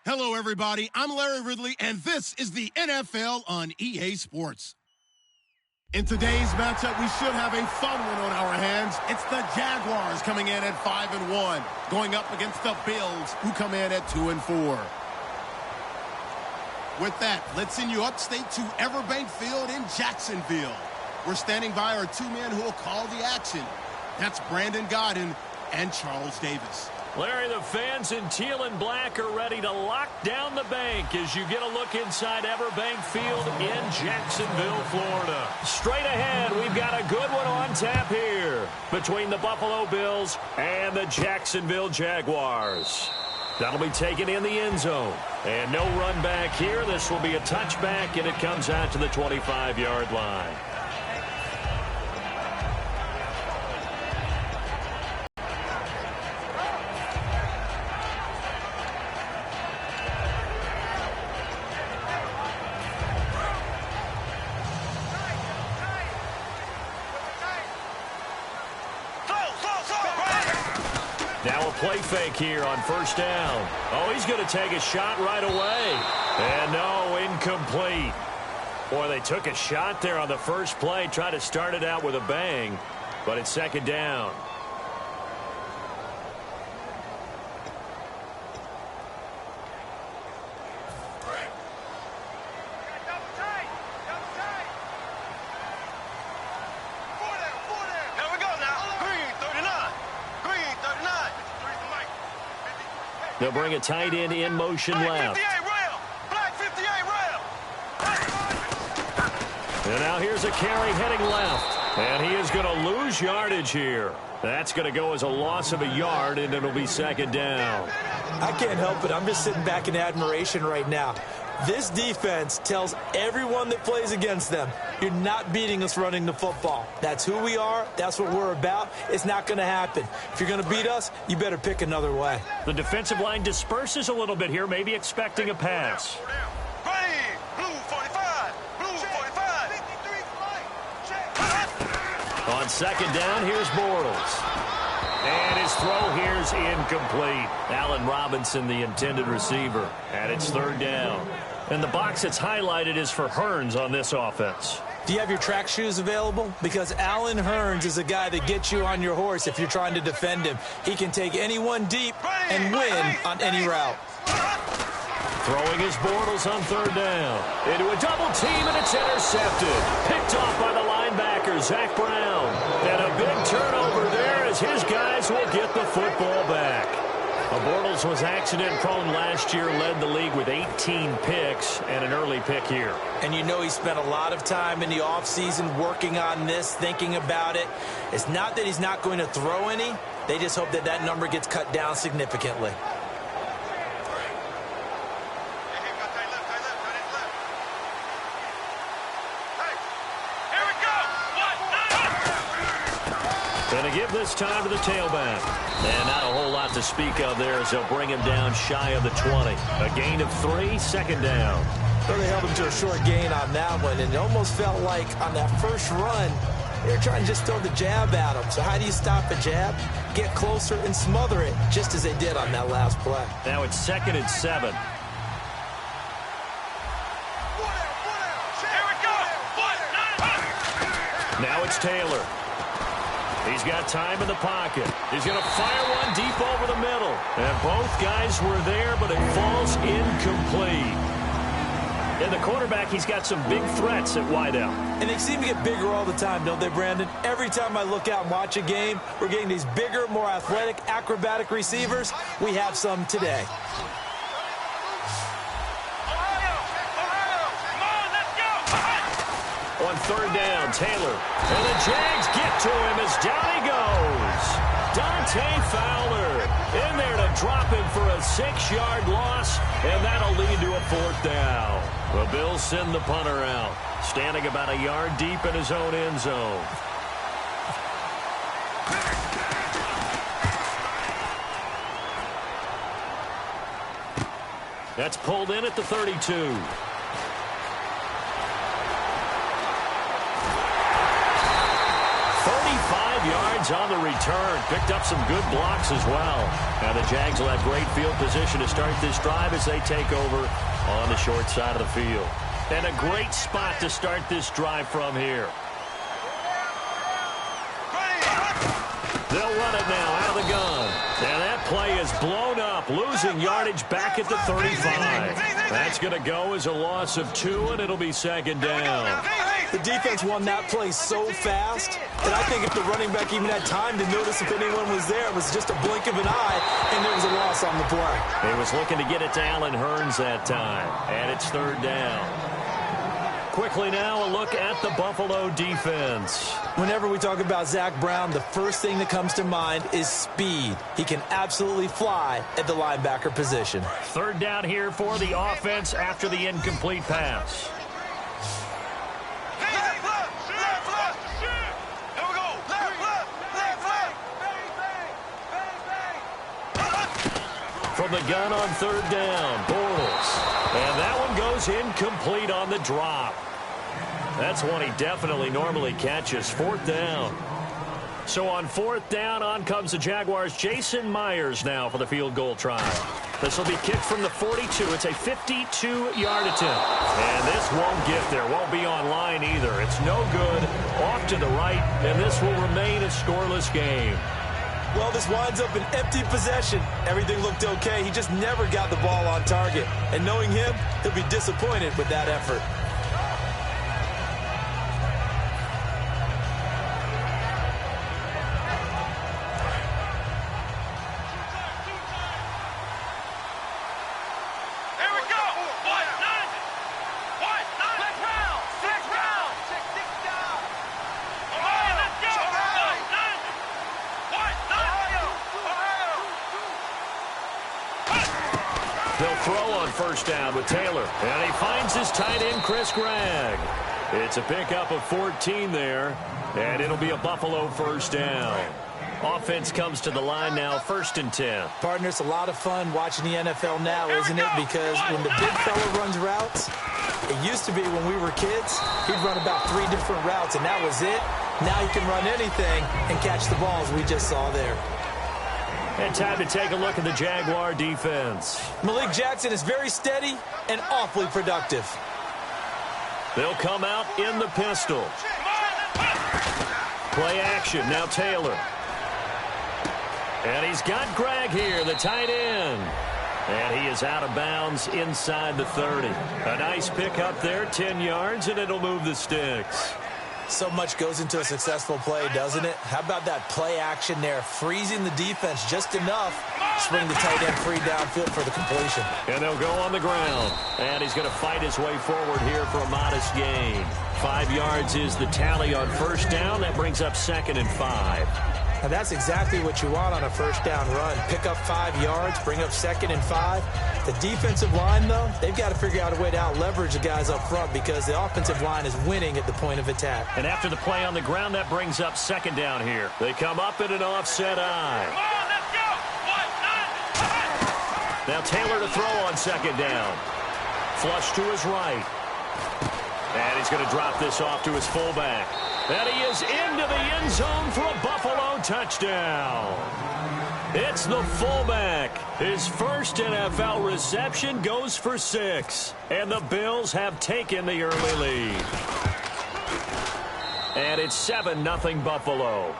Hello, everybody. I'm Larry Ridley, and this is the NFL on EA Sports. In today's matchup, we should have a fun one on our hands. It's the Jaguars coming in at 5-1, going up against the Bills, who come in at 2-4. With that, let's send you upstate to Everbank Field in Jacksonville. We're standing by our two men who will call the action. That's Brandon Godden and Charles Davis. Larry, the fans in teal and black are ready to lock down the bank as you get a look inside Everbank Field in Jacksonville, Florida. Straight ahead, we've got a good one on tap here between the Buffalo Bills and the Jacksonville Jaguars. That'll be taken in the end zone. And no run back here. This will be a touchback, and it comes out to the 25-yard line. Now a play fake here on first down. Oh, he's going to take a shot right away. And no, incomplete. Boy, they took a shot there on the first play, tried to start it out with a bang, but it's second down. They'll bring a tight end in motion left. And now here's a carry heading left. And he is going to lose yardage here. That's going to go as a loss of a yard, and it'll be second down. I can't help it. I'm just sitting back in admiration right now. This defense tells everyone that plays against them, you're not beating us running the football. That's who we are. That's what we're about. It's not going to happen. If you're going to beat us, you better pick another way. The defensive line disperses a little bit here, maybe expecting a pass. On second down, here's Bortles. And his throw here's incomplete. Allen Robinson, the intended receiver. And it's third down. And the box that's highlighted is for Hearns on this offense. Do you have your track shoes available? Because Allen Hearns is a guy that gets you on your horse if you're trying to defend him. He can take anyone deep and win on any route. Throwing his Bortles on third down. Into a double team, and it's intercepted. Picked off by the linebacker, Zach Brown. And a big turnover there as his guys will get the football back. Bortles was accident-prone last year, led the league with 18 picks and an early pick here. And you know he spent a lot of time in the offseason working on this, thinking about it. It's not that he's not going to throw any. They just hope that that number gets cut down significantly. Going to give this time to the tailback. And not a whole lot to speak of there as they'll bring him down shy of the 20. A gain of 3, second down. Well, they held him to a short gain on that one, and it almost felt like on that first run, they were trying to just throw the jab at him. So how do you stop a jab? Get closer and smother it, just as they did on that last play. Now it's 2nd and 7. Now it's Taylor. He's got time in the pocket. He's going to fire one deep over the middle. And both guys were there, but it falls incomplete. And the quarterback, he's got some big threats at wideout. And they seem to get bigger all the time, don't they, Brandon? Every time I look out and watch a game, we're getting these bigger, more athletic, acrobatic receivers. We have some today. On third down, Taylor. And the Jags get to him as down he goes. Dante Fowler in there to drop him for a 6-yard loss, and that'll lead to a 4th down. The Bills send the punter out, standing about a yard deep in his own end zone. That's pulled in at the 32. yards on the return. Picked up some good blocks as well. Now the Jags will have great field position to start this drive as they take over on the short side of the field. And a great spot to start this drive from here. They'll run it now out of the gun. And that play is blown up, losing yardage back at the 35. That's going to go as a loss of 2, and it'll be second down. The defense won that play so fast that I think if the running back even had time to notice if anyone was there, it was just a blink of an eye, and there was a loss on the play. He was looking to get it to Allen Hurns that time, and it's third down. Quickly now, a look at the Buffalo defense. Whenever we talk about Zach Brown, the first thing that comes to mind is speed. He can absolutely fly at the linebacker position. Third down here for the offense after the incomplete pass. From the gun on third down, Bortles. And that one goes incomplete on the drop. That's one he definitely normally catches. Fourth down. So on fourth down, on comes the Jaguars' Jason Myers now for the field goal try. This will be kicked from the 42. It's a 52-yard attempt. And this won't get there. Won't be on line either. It's no good. Off to the right, and this will remain a scoreless game. Well, this winds up an empty possession. Everything looked okay. He just never got the ball on target. And knowing him, he'll be disappointed with that effort. They'll throw on first down with Taylor. And he finds his tight end, Chris Gregg. It's a pickup of 14 there. And it'll be a Buffalo first down. Offense comes to the line now, 1st and 10. Partner, it's a lot of fun watching the NFL now, isn't it? Because when the big fella runs routes, it used to be when we were kids, he'd run about 3 different routes, and that was it. Now he can run anything and catch the balls we just saw there. And time to take a look at the Jaguar defense. Malik Jackson is very steady and awfully productive. They'll come out in the pistol. Play action, now Taylor. And he's got Gregg here, the tight end. And he is out of bounds inside the 30. A nice pickup there, 10 yards, and it'll move the sticks. So much goes into a successful play, doesn't it? How about that play action there, freezing the defense just enough to bring the tight end free downfield for the completion. And they'll go on the ground. And he's going to fight his way forward here for a modest gain. 5 yards is the tally on first down. That brings up 2nd and 5. And that's exactly what you want on a first down run. Pick up 5 yards, bring up 2nd and 5. The defensive line, though, they've got to figure out a way to out-leverage the guys up front because the offensive line is winning at the point of attack. And after the play on the ground, that brings up 2nd down here. They come up in an offset eye. Come on, let's go. 1, 9. Now Taylor to throw on 2nd down. Flush to his right. And he's going to drop this off to his fullback. And he is into the end zone for a Buffalo touchdown. It's the fullback. His first NFL reception goes for 6. And the Bills have taken the early lead. And it's 7-0 Buffalo.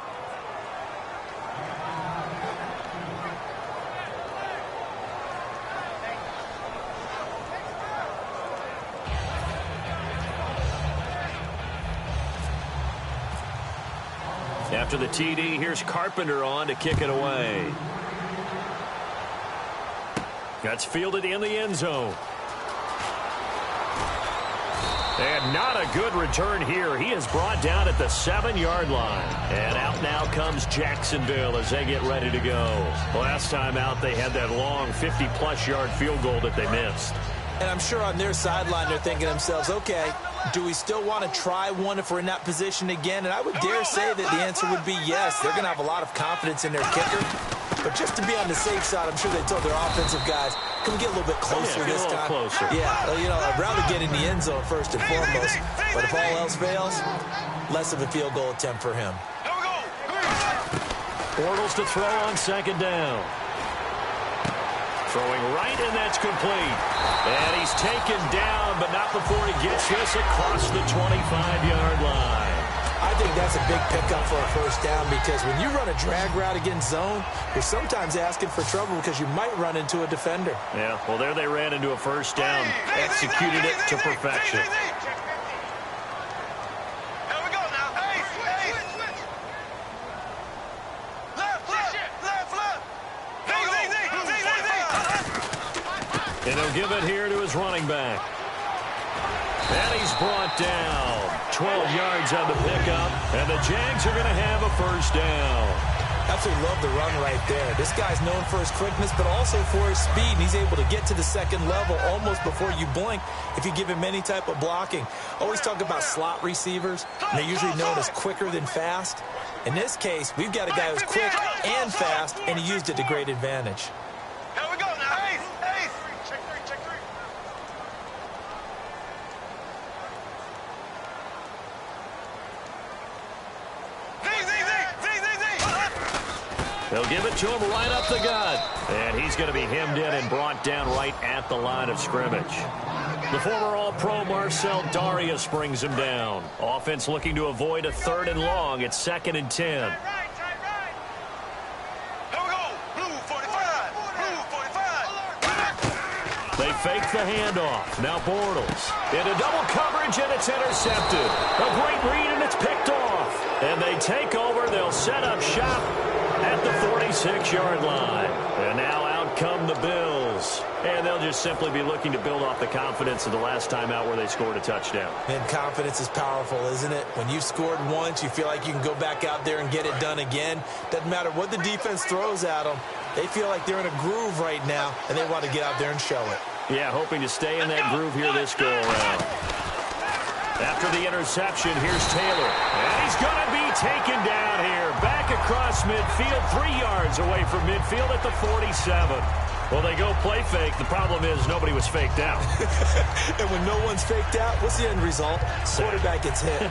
After the TD, here's Carpenter on to kick it away. That's fielded in the end zone. And not a good return here. He is brought down at the 7-yard line. And out now comes Jacksonville as they get ready to go. Last time out, they had that long 50-plus yard field goal that they missed. And I'm sure on their sideline they're thinking to themselves, okay, do we still want to try one if we're in that position again? And I would dare say that the answer would be yes. They're going to have a lot of confidence in their kicker. But just to be on the safe side, I'm sure they told their offensive guys, can we get a little bit closer this time? Closer. Yeah, you know, I'd rather get in the end zone first and foremost. But if all else fails, less of a field goal attempt for him. Here we go. Bortles to throw on second down. Throwing right, and that's complete. And he's taken down, but not before he gets this across the 25-yard line. I think that's a big pickup for a first down because when you run a drag route against zone, you're sometimes asking for trouble because you might run into a defender. Yeah, well, there they ran into a first down, executed it to perfection. And he'll give it here to his running back. And he's brought down. 12 yards on the pickup. And the Jags are going to have a first down. Absolutely love the run right there. This guy's known for his quickness, but also for his speed. And he's able to get to the second level almost before you blink if you give him any type of blocking. Always talk about slot receivers, and they're usually known as quicker than fast. In this case, we've got a guy who's quick and fast, and he used it to great advantage. They'll give it to him right up the gut. And he's going to be hemmed in and brought down right at the line of scrimmage. The former All-Pro Marcel Darius brings him down. Offense looking to avoid a 3rd and long. It's 2nd and 10. They fake the handoff. Now Bortles into double coverage, and it's intercepted. A great read, and it's picked off. And they take over. They'll set up shop at the 46-yard line. And now out come the Bills. And they'll just simply be looking to build off the confidence of the last time out where they scored a touchdown. And confidence is powerful, isn't it? When you've scored once, you feel like you can go back out there and get it done again. Doesn't matter what the defense throws at them. They feel like they're in a groove right now, and they want to get out there and show it. Yeah, hoping to stay in that groove here this go-around. After the interception, here's Taylor. And he's going to be taken down here. Back across midfield, 3 yards away from midfield at the 47. Well, they go play fake. The problem is nobody was faked out. And when no one's faked out, what's the end result? Quarterback gets hit.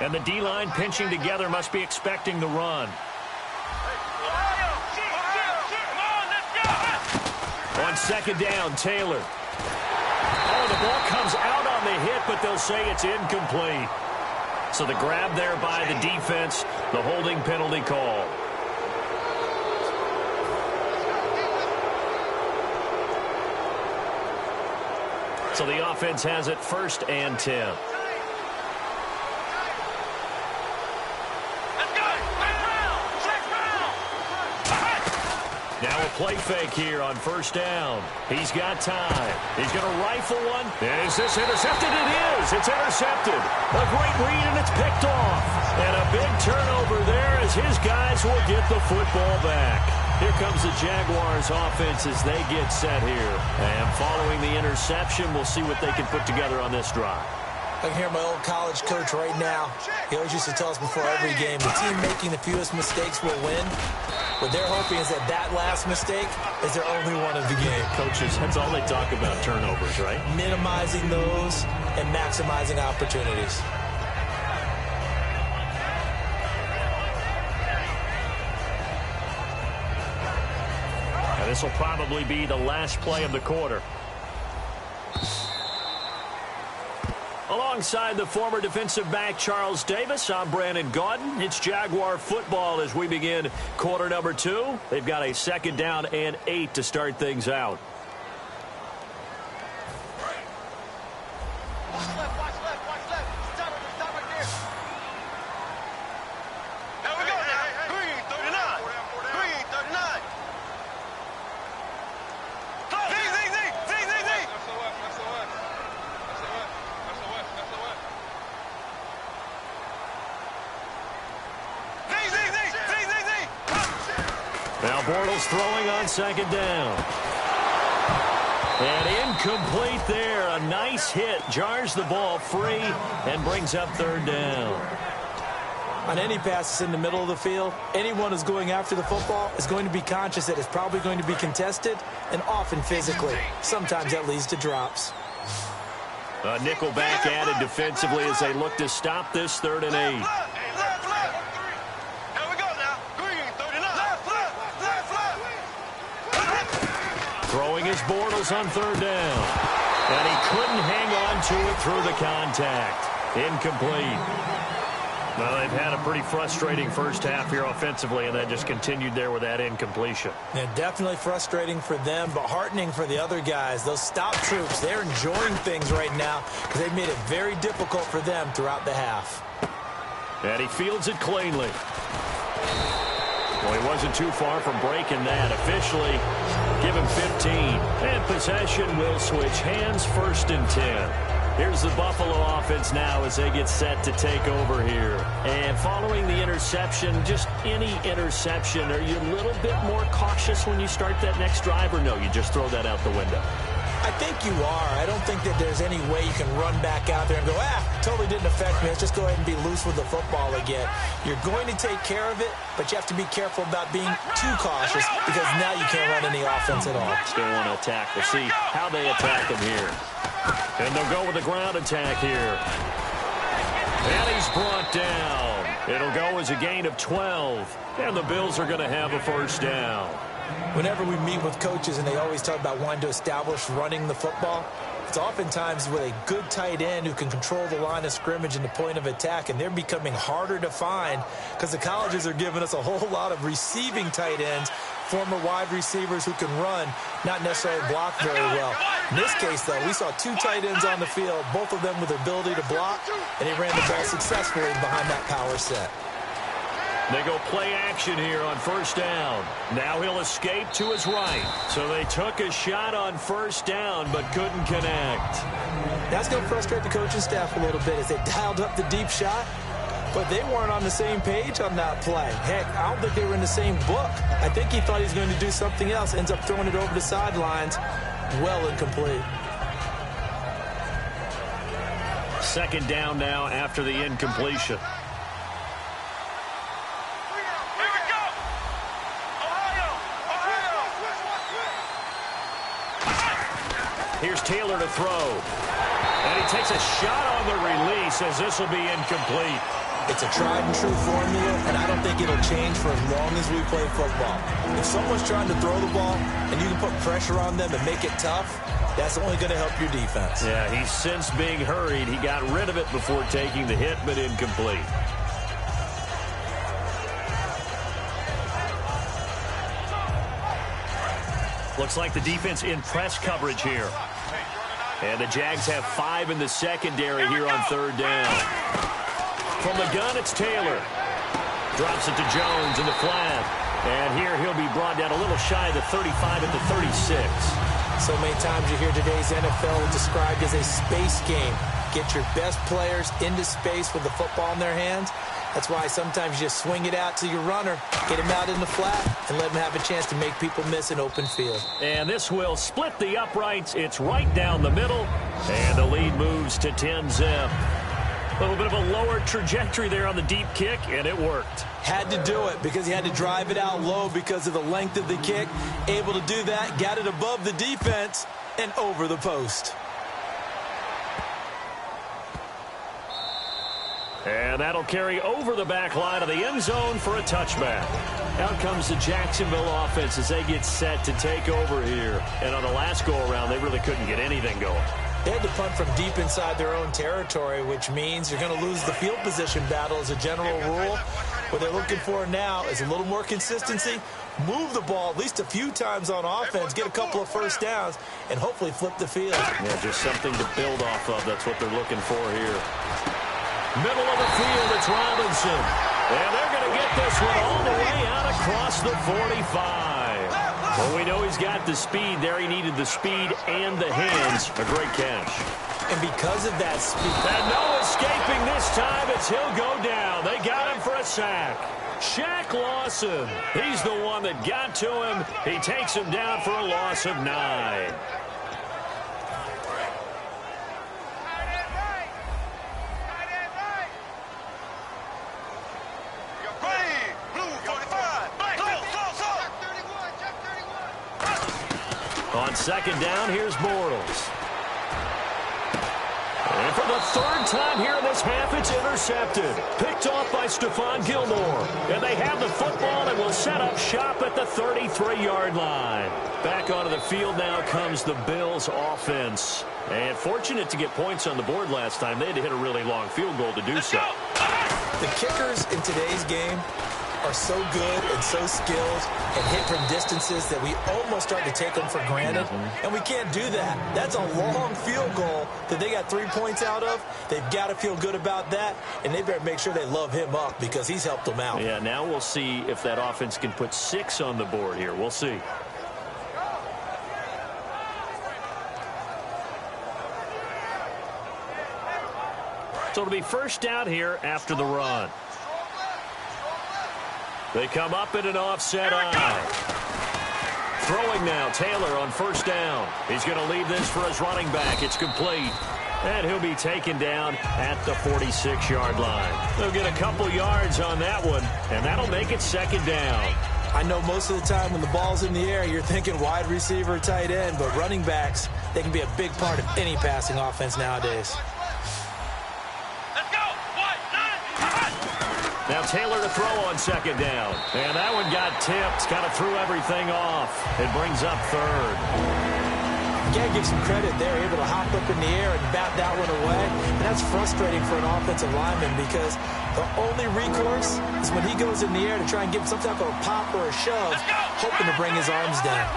And the D-line pinching together must be expecting the run. On second down, Taylor. Oh, the ball comes out on the hit, but they'll say it's incomplete. So the grab there by the defense, the holding penalty call. So the offense has it 1st and 10. Now a play fake here on 1st down. He's got time. He's going to rifle one. And is this intercepted? It is. It's intercepted. A great read, and it's picked off. And a big turnover there as his guys will get the football back. Here comes the Jaguars offense as they get set here. And following the interception, we'll see what they can put together on this drive. I can hear my old college coach right now. He always used to tell us before every game, the team making the fewest mistakes will win. What they're hoping is that last mistake is their only one of the game. Coaches, that's all they talk about, turnovers, right? Minimizing those and maximizing opportunities. And this will probably be the last play of the quarter. Alongside the former defensive back Charles Davis, I'm Brandon Gaudin. It's Jaguar football as we begin quarter number 2. They've got a 2nd down and 8 to start things out. Now Bortles throwing on 2nd down. And incomplete there. A nice hit. Jars the ball free and brings up 3rd down. On any passes in the middle of the field, anyone who's going after the football is going to be conscious that it's probably going to be contested and often physically. Sometimes that leads to drops. A nickel back added defensively as they look to stop this 3rd and 8. Throwing his Bortles on 3rd down. And he couldn't hang on to it through the contact. Incomplete. Well, they've had a pretty frustrating first half here offensively, and then just continued there with that incompletion. Yeah, definitely frustrating for them, but heartening for the other guys. Those stop troops, they're enjoying things right now because they've made it very difficult for them throughout the half. And he fields it cleanly. Well, he wasn't too far from breaking that. Officially, give him 15. And possession will switch hands, 1st and 10. Here's the Buffalo offense now as they get set to take over here. And following the interception, just any interception, are you a little bit more cautious when you start that next drive, or no, you just throw that out the window? I think you are. I don't think that there's any way you can run back out there and go, totally didn't affect me. Let's just go ahead and be loose with the football again. You're going to take care of it, but you have to be careful about being too cautious because now you can't run any offense at all. Still want to attack. We'll see how they attack him here. And they'll go with a ground attack here. And he's brought down. It'll go as a gain of 12. And the Bills are going to have a 1st down. Whenever we meet with coaches and they always talk about wanting to establish running the football, it's oftentimes with a good tight end who can control the line of scrimmage and the point of attack, and they're becoming harder to find because the colleges are giving us a whole lot of receiving tight ends, former wide receivers who can run, not necessarily block very well. In this case, though, we saw 2 tight ends on the field, both of them with the ability to block, and they ran the ball successfully behind that power set. They go play action here on 1st down. Now he'll escape to his right. So they took a shot on 1st down but couldn't connect. That's going to frustrate the coaching staff a little bit as they dialed up the deep shot, but they weren't on the same page on that play. Heck, I don't think they were in the same book. I think he thought he was going to do something else, ends up throwing it over the sidelines. Well incomplete. 2nd down now after the incompletion. Here's Taylor to throw. And he takes a shot on the release as this will be incomplete. It's a tried and true formula, and I don't think it'll change for as long as we play football. If someone's trying to throw the ball and you can put pressure on them and make it tough, that's only going to help your defense. Yeah, he's since being hurried. He got rid of it before taking the hit, but incomplete. Looks like the defense in press coverage here. And the Jags have 5 in the secondary here on 3rd down. From the gun, it's Taylor. Drops it to Jones in the flat. And here he'll be brought down a little shy of the 35 at the 36. So many times you hear today's NFL described as a space game. Get your best players into space with the football in their hands. That's why sometimes you just swing it out to your runner, get him out in the flat, and let him have a chance to make people miss an open field. And this will split the uprights. It's right down the middle. And the lead moves to 10-zip. A little bit of a lower trajectory there on the deep kick, and it worked. Had to do it because he had to drive it out low because of the length of the kick. Able to do that, got it above the defense, and over the post. And that'll carry over the back line of the end zone for a touchback. Out comes the Jacksonville offense as they get set to take over here. And on the last go-around, they really couldn't get anything going. They had to punt from deep inside their own territory, which means you're going to lose the field position battle as a general rule. What they're looking for now is a little more consistency, move the ball at least a few times on offense, get a couple of 1st downs, and hopefully flip the field. Yeah, just something to build off of. That's what they're looking for here. Middle of the field, it's Robinson. And they're going to get this one all the way out across the 45. Well, we know he's got the speed there. He needed the speed and the hands. A great catch. And because of that speed. And no escaping this time as he'll go down. They got him for a sack. Shaq Lawson. He's the one that got to him. He takes him down for a loss of 9. On 2nd down, here's Bortles. third time here in this half, it's intercepted. Picked off by Stephon Gilmore. And they have the football and will set up shop at the 33-yard line. Back onto the field now comes the Bills offense. And fortunate to get points on the board last time. They had to hit a really long field goal to do so. The kickers in today's game are so good and so skilled and hit from distances that we almost start to take them for granted. And we can't do that. That's a long field goal that they got 3 points out of. They've got to feel good about that, and they better make sure they love him up because he's helped them out. Yeah, now we'll see if that offense can put 6 on the board here. We'll see. So it'll be first down here after the run. They come up in an offset eye. Throwing now, Taylor on first down. He's going to leave this for his running back. It's complete. And he'll be taken down at the 46-yard line. They'll get a couple yards on that one, and that'll make it second down. I know most of the time when the ball's in the air, you're thinking wide receiver, tight end, but running backs, they can be a big part of any passing offense nowadays. Now Taylor to throw on second down. And that one got tipped. Kind of threw everything off. It brings up third. You got to give some credit. They're able to hop up in the air and bat that one away. And that's frustrating for an offensive lineman because the only recourse is when he goes in the air to try and give some type of a pop or a shove, hoping to bring his arms down.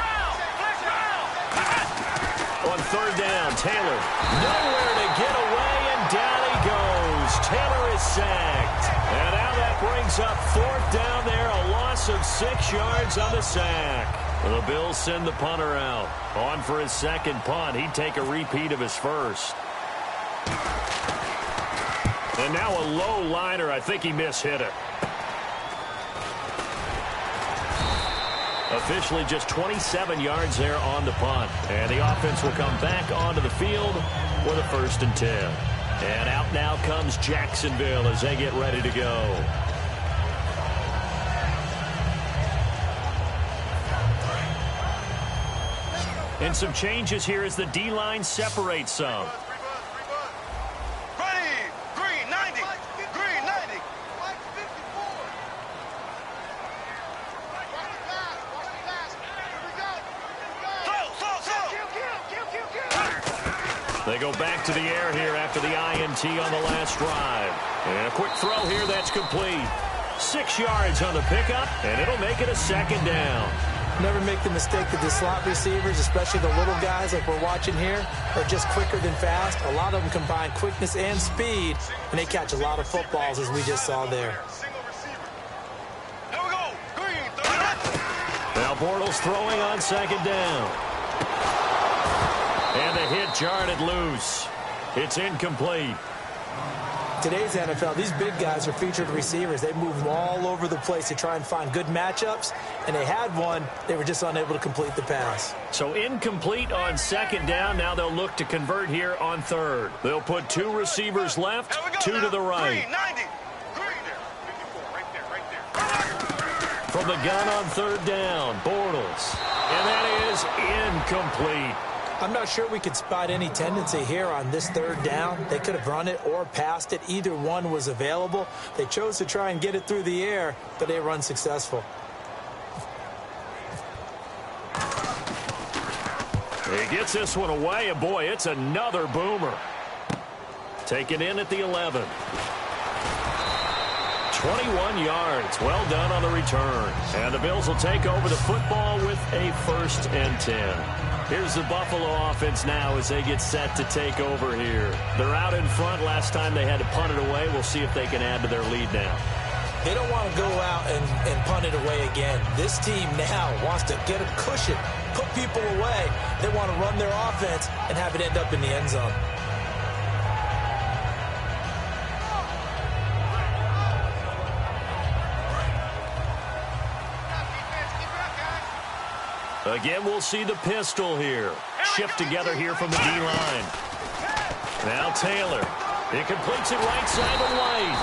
On third down, Taylor nowhere to get away, and down he goes. Taylor is sacked. And now that brings up fourth down there, a loss of 6 yards on the sack. The Bills send the punter out. On for his second punt. He'd take a repeat of his first. And now a low liner. I think he mishit it. Officially just 27 yards there on the punt. And the offense will come back onto the field with a 1st and 10. And out now comes Jacksonville as they get ready to go. And some changes here as the D-line separates some. Green 90. Green 90. They go back to the air here after the INT on the last drive. And a quick throw here that's complete. 6 yards on the pickup, and it'll make it a second down. Never make the mistake that the slot receivers, especially the little guys like we're watching here, are just quicker than fast. A lot of them combine quickness and speed, and they catch a lot of footballs, as we just saw there. Now Bortles throwing on second down. And the hit jarred it loose. It's incomplete. Today's NFL, these big guys are featured receivers. They move them all over the place to try and find good matchups, and they had one. They were just unable to complete the pass. So incomplete on second down. Now they'll look to convert here on third. They'll put 2 receivers left, 2 to the right. From the gun on third down, Bortles. And that is incomplete. I'm not sure we could spot any tendency here on this third down. They could have run it or passed it. Either one was available. They chose to try and get it through the air, but they were unsuccessful. He gets this one away, and boy, it's another boomer. Taken in at the 11. 21 yards. Well done on the return. And the Bills will take over the football with a 1st and 10. Here's the Buffalo offense now as they get set to take over here. They're out in front. Last time they had to punt it away. We'll see if they can add to their lead now. They don't want to go out and punt it away again. This team now wants to get a cushion, put people away. They want to run their offense and have it end up in the end zone. Again, we'll see the pistol here. Shift together here from the D-line. Now Taylor. He completes it right side to White.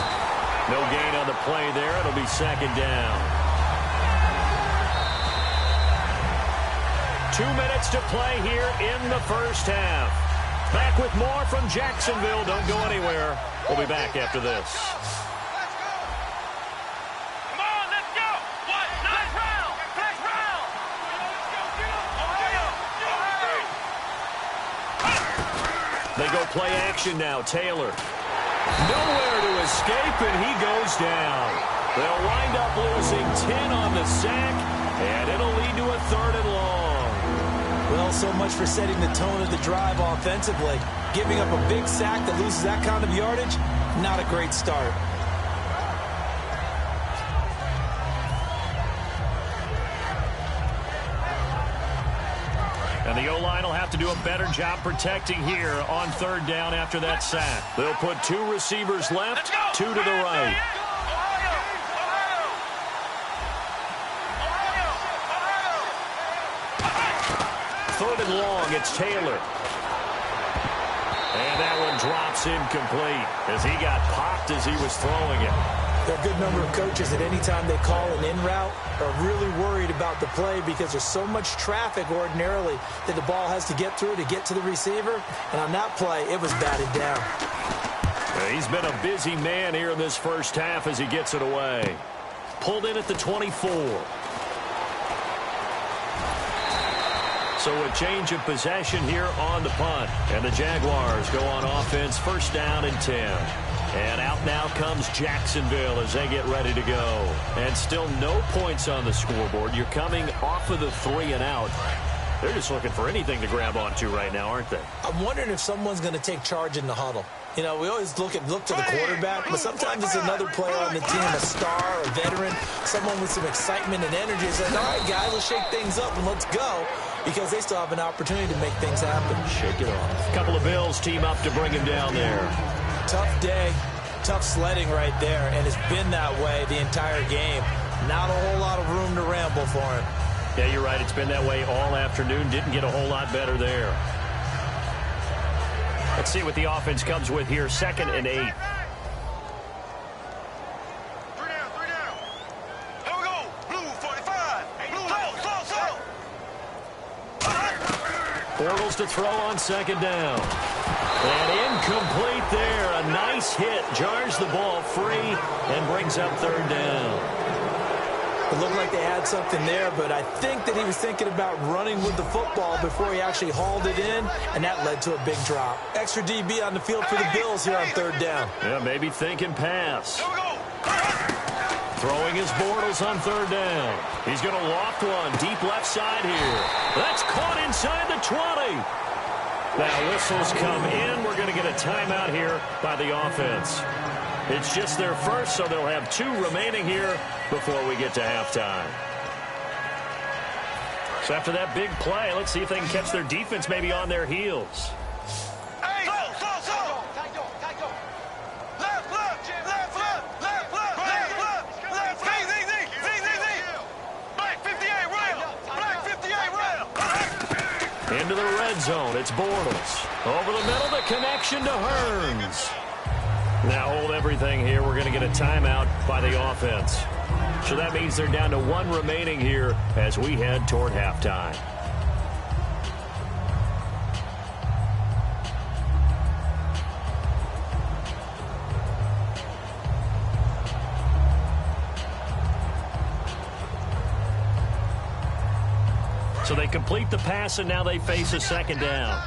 No gain on the play there. It'll be second down. 2 minutes to play here in the first half. Back back with more from Jacksonville. Don't go anywhere. We'll be back after this. They go play action now. Taylor. Nowhere to escape, and he goes down. They'll wind up losing 10 on the sack, and it'll lead to a 3rd and long. Well, so much for setting the tone of the drive offensively. Giving up a big sack that loses that kind of yardage, not a great start. And the O-line will have to do a better job protecting here on 3rd down after that sack. They'll put 2 receivers left, 2 to the right. Third and long, it's Taylor. And that one drops incomplete as he got popped as he was throwing it. There are a good number of coaches that any time they call an in route are really worried about the play because there's so much traffic ordinarily that the ball has to get through to get to the receiver. And on that play, it was batted down. He's been a busy man here in this first half as he gets it away. Pulled in at the 24. So a change of possession here on the punt. And the Jaguars go on offense, 1st down and 10. And out now comes Jacksonville as they get ready to go. And still no points on the scoreboard. You're coming off of the 3 and out. They're just looking for anything to grab onto right now, aren't they? I'm wondering if someone's going to take charge in the huddle. You know, we always look to the quarterback, but sometimes it's another player on the team, a star, a veteran, someone with some excitement and energy. It's like, all right, guys, let's shake things up and let's go, because they still have an opportunity to make things happen. Shake it off. A couple of Bills team up to bring him down there. Tough day, tough sledding right there, and it's been that way the entire game. Not a whole lot of room to ramble for him. Yeah, you're right. It's been that way all afternoon. Didn't get a whole lot better there. Let's see what the offense comes with here. 2nd and 8. 3 down. Here we go. Blue 45. Blue slow. Bortles to throw on 2nd down. And incomplete there. A nice hit. Jars the ball free and brings up 3rd down. It looked like they had something there, but I think that he was thinking about running with the football before he actually hauled it in, and that led to a big drop. Extra DB on the field for the Bills here on 3rd down. Yeah, maybe thinking pass. Throwing his Bortles on 3rd down. He's going to loft one deep left side here. That's caught inside the 20. Now whistles come in. We're going to get a timeout here by the offense. It's just their first, so they'll have 2 remaining here before we get to halftime. So after that big play, let's see if they can catch their defense maybe on their heels. Hey, slow. Left. Black 58 rail. Into the red zone, it's Bortles. Over the middle, the connection to Hearns. Now hold everything here. We're going to get a timeout by the offense. So that means they're down to 1 remaining here as we head toward halftime. So they complete the pass, and now they face a 2nd down.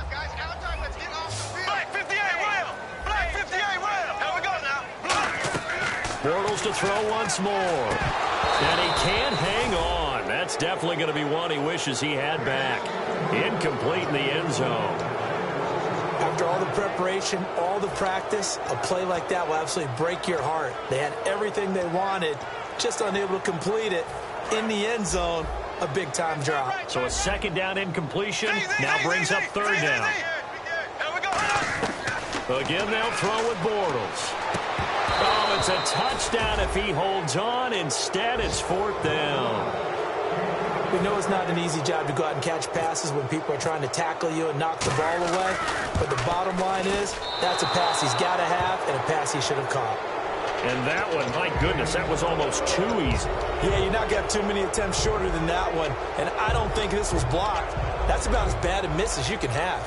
Bortles to throw once more. And he can't hang on. That's definitely going to be one he wishes he had back. Incomplete in the end zone. After all the preparation, all the practice, a play like that will absolutely break your heart. They had everything they wanted, just unable to complete it. In the end zone, a big-time drop. So a 2nd down incompletion now brings up 3rd down. Again, they'll throw with Bortles. Oh, it's a touchdown if he holds on. Instead, it's 4th down. We know it's not an easy job to go out and catch passes when people are trying to tackle you and knock the ball away. But the bottom line is, that's a pass he's got to have and a pass he should have caught. And that one, my goodness, that was almost too easy. Yeah, you're not going to have too many attempts shorter than that one. And I don't think this was blocked. That's about as bad a miss as you can have.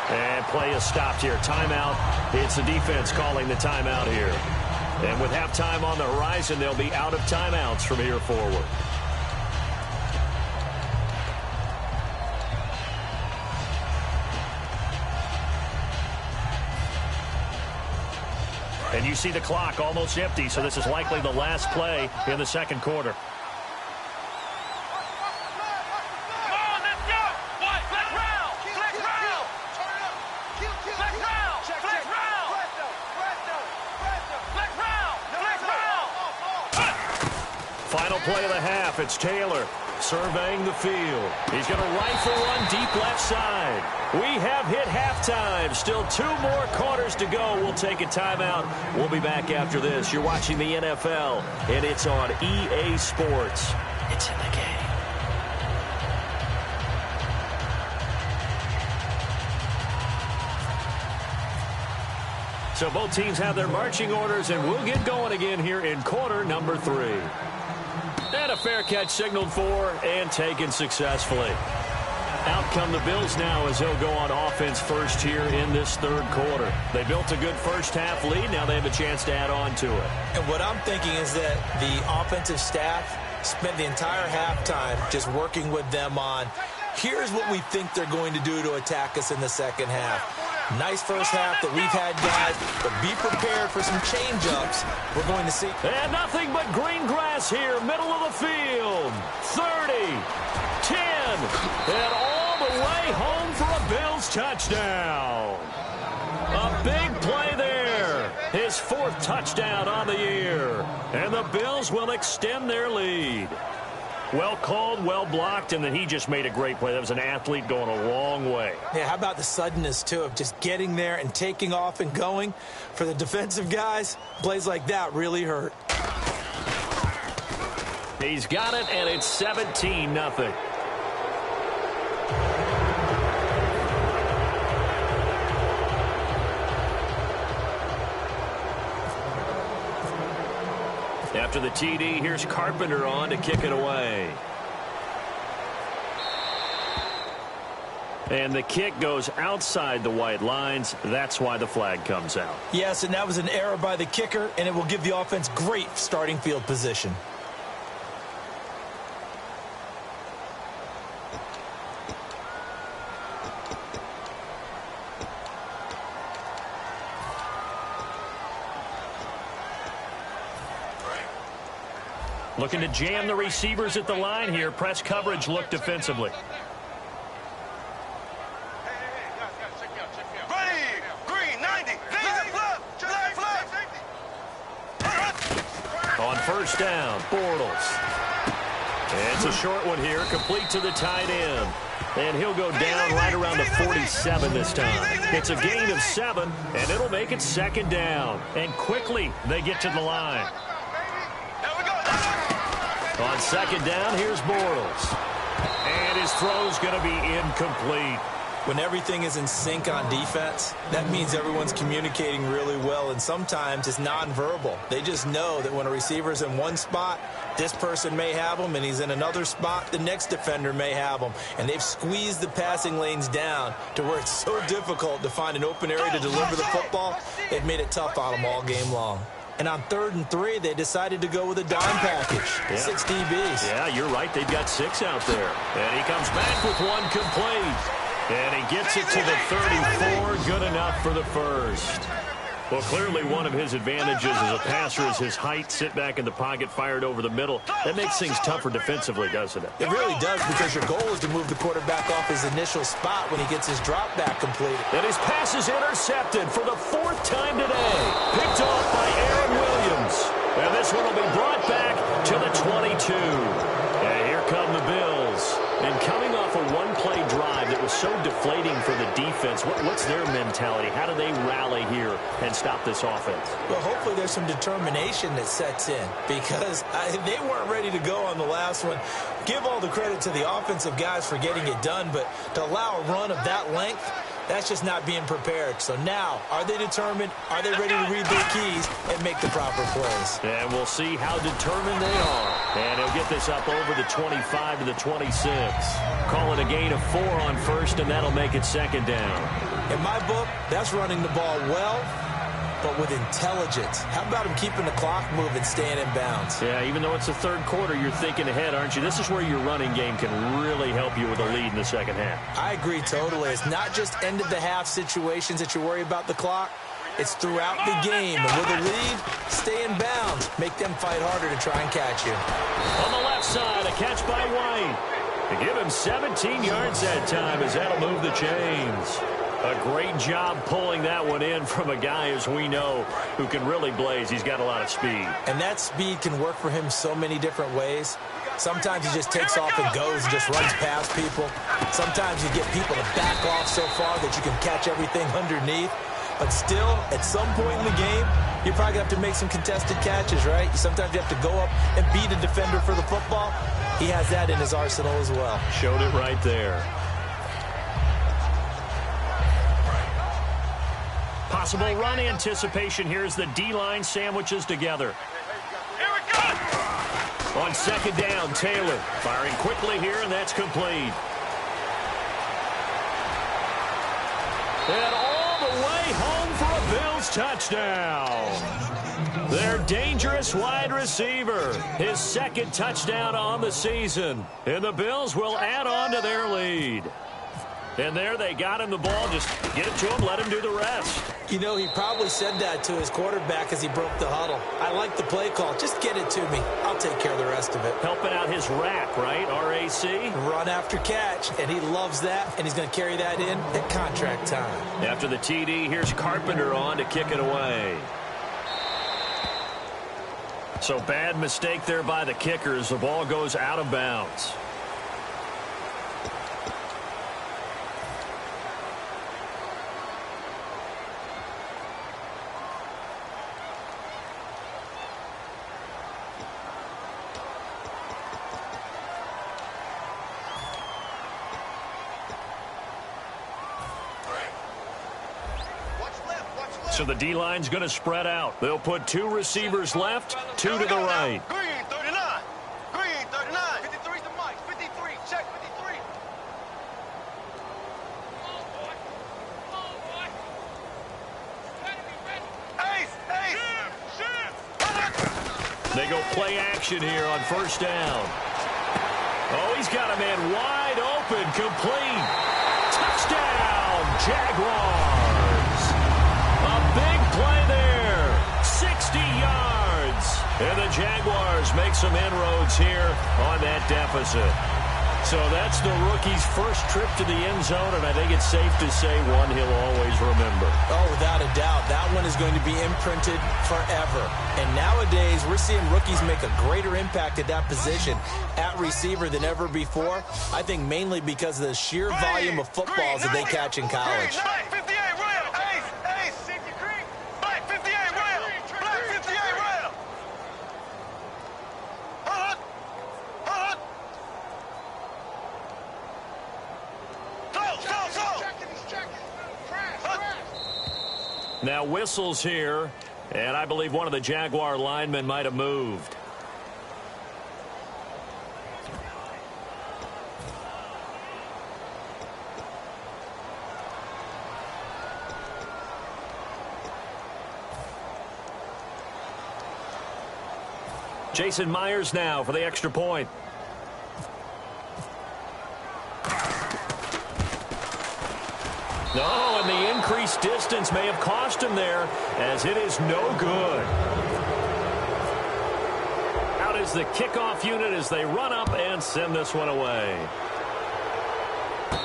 And play is stopped here. Timeout. It's the defense calling the timeout here. And with halftime on the horizon, they'll be out of timeouts from here forward. And you see the clock almost empty, so this is likely the last play in the second quarter. Final play of the half. It's Taylor surveying the field. He's going to rifle one deep left side. We have hit halftime. Still 2 more quarters to go. We'll take a timeout. We'll be back after this. You're watching the NFL, and it's on EA Sports. It's in the game. So both teams have their marching orders, and we'll get going again here in quarter number 3. And a fair catch signaled for and taken successfully. Out come the Bills now as they'll go on offense first here in this third quarter. They built a good first half lead. Now they have a chance to add on to it. And what I'm thinking is that the offensive staff spent the entire halftime just working with them on, here's what we think they're going to do to attack us in the second half. Nice first half that we've had, guys, but be prepared for some change-ups we're going to see. And nothing but green grass here, middle of the field. 30, 10, and all the way home for a Bills touchdown. A big play there. His 4th touchdown on the year. And the Bills will extend their lead. Well called, well blocked, and then he just made a great play. That was an athlete going a long way. Yeah, how about the suddenness, too, of just getting there and taking off and going? For the defensive guys, plays like that really hurt. He's got it, and it's 17-0. After the TD, here's Carpenter on to kick it away. And the kick goes outside the white lines. That's why the flag comes out. Yes, and that was an error by the kicker, and it will give the offense great starting field position. Looking to jam the receivers at the line here. Press coverage look defensively. Ready, green, 90, On first down, Bortles. And it's a short one here, complete to the tight end. And he'll go down right around the 47 this time. It's a gain of 7, and it'll make it second down. And quickly, they get to the line. On second down, here's Bortles. And his throw's going to be incomplete. When everything is in sync on defense, that means everyone's communicating really well, and sometimes it's nonverbal. They just know that when a receiver's in one spot, this person may have him, and he's in another spot, the next defender may have him. And they've squeezed the passing lanes down to where it's so difficult to find an open area to deliver the football. They've made it tough on them all game long. And on 3rd and 3, they decided to go with a dime package. 6 DBs. Yeah, you're right. They've got 6 out there. And he comes back with one complete. And he gets it to the 34. Good enough for the first. Well, clearly one of his advantages as a passer is his height. Sit back in the pocket, fired over the middle. That makes things tougher defensively, doesn't it? It really does, because your goal is to move the quarterback off his initial spot when he gets his drop back completed. And his pass is intercepted for the 4th time today. Picked off by Aaron Williams. And this one will be brought back to the 22. And here come the Bills. And coming off a one-play drive that was so deflating for the defense, what's their mentality? How do they rally here and stop this offense? Well, hopefully there's some determination that sets in, because they weren't ready to go on the last one. Give all the credit to the offensive guys for getting it done, but to allow a run of that length, that's just not being prepared. So now, are they determined? Are they ready to read their keys and make the proper plays? And we'll see how determined they are. And he'll get this up over the 25 to the 26. Call it a gain of 4 on first, and that'll make it second down. In my book, that's running the ball well, but with intelligence. How about him keeping the clock moving, staying in bounds? Yeah, even though it's the third quarter, you're thinking ahead, aren't you? This is where your running game can really help you with a lead in the second half. I agree totally. It's not just end-of-the-half situations that you worry about the clock. It's throughout the game. And with a lead, stay in bounds. Make them fight harder to try and catch you. On the left side, a catch by White. To give him 17 yards that time as that'll move the chains. A great job pulling that one in from a guy, as we know, who can really blaze. He's got a lot of speed. And that speed can work for him so many different ways. Sometimes he just takes off and goes and just runs past people. Sometimes you get people to back off so far that you can catch everything underneath. But still, at some point in the game, you're probably going to have to make some contested catches, right? Sometimes you have to go up and beat a defender for the football. He has that in his arsenal as well. Showed it right there. Possible run anticipation here as the D-line sandwiches together. Here we go! On second down, Taylor firing quickly here, and that's complete. And all the way home for a Bills touchdown. Their dangerous wide receiver, his second touchdown on the season. And the Bills will add on to their lead. And there they got him the ball. Just get it to him, let him do the rest. You know, he probably said that to his quarterback as he broke the huddle. I like the play call. Just get it to me. I'll take care of the rest of it. Helping out his rack, right? R-A-C? Run after catch, and he loves that, and he's going to carry that in at contract time. After the TD, here's Carpenter on to kick it away. So bad mistake there by the kickers. The ball goes out of bounds. So the D-line's going to spread out. They'll put two receivers left, two to the right. Green, 39. Green, 39. 53's the Mike. 53. Check 53. Ace, ace. They go play action here on first down. Oh, he's got a man wide open, complete. Touchdown, Jaguars. A big play there, 60 yards. And the Jaguars make some inroads here on that deficit. So that's the rookie's first trip to the end zone, and I think it's safe to say one he'll always remember. Oh, without a doubt. That one is going to be imprinted forever. And nowadays, we're seeing rookies make a greater impact at that position at receiver than ever before. I think mainly because of the sheer volume of footballs that they catch in college. Black 58 rail. Ace, ace. 60 green. Black 58 rail. Black 58 rail. Hold on. Hold on. Now whistles here, and I believe one of the Jaguar linemen might have moved. Jason Myers now for the extra point. No, and the increased distance may have cost him there, as it is no good. Out is the kickoff unit as they run up and send this one away.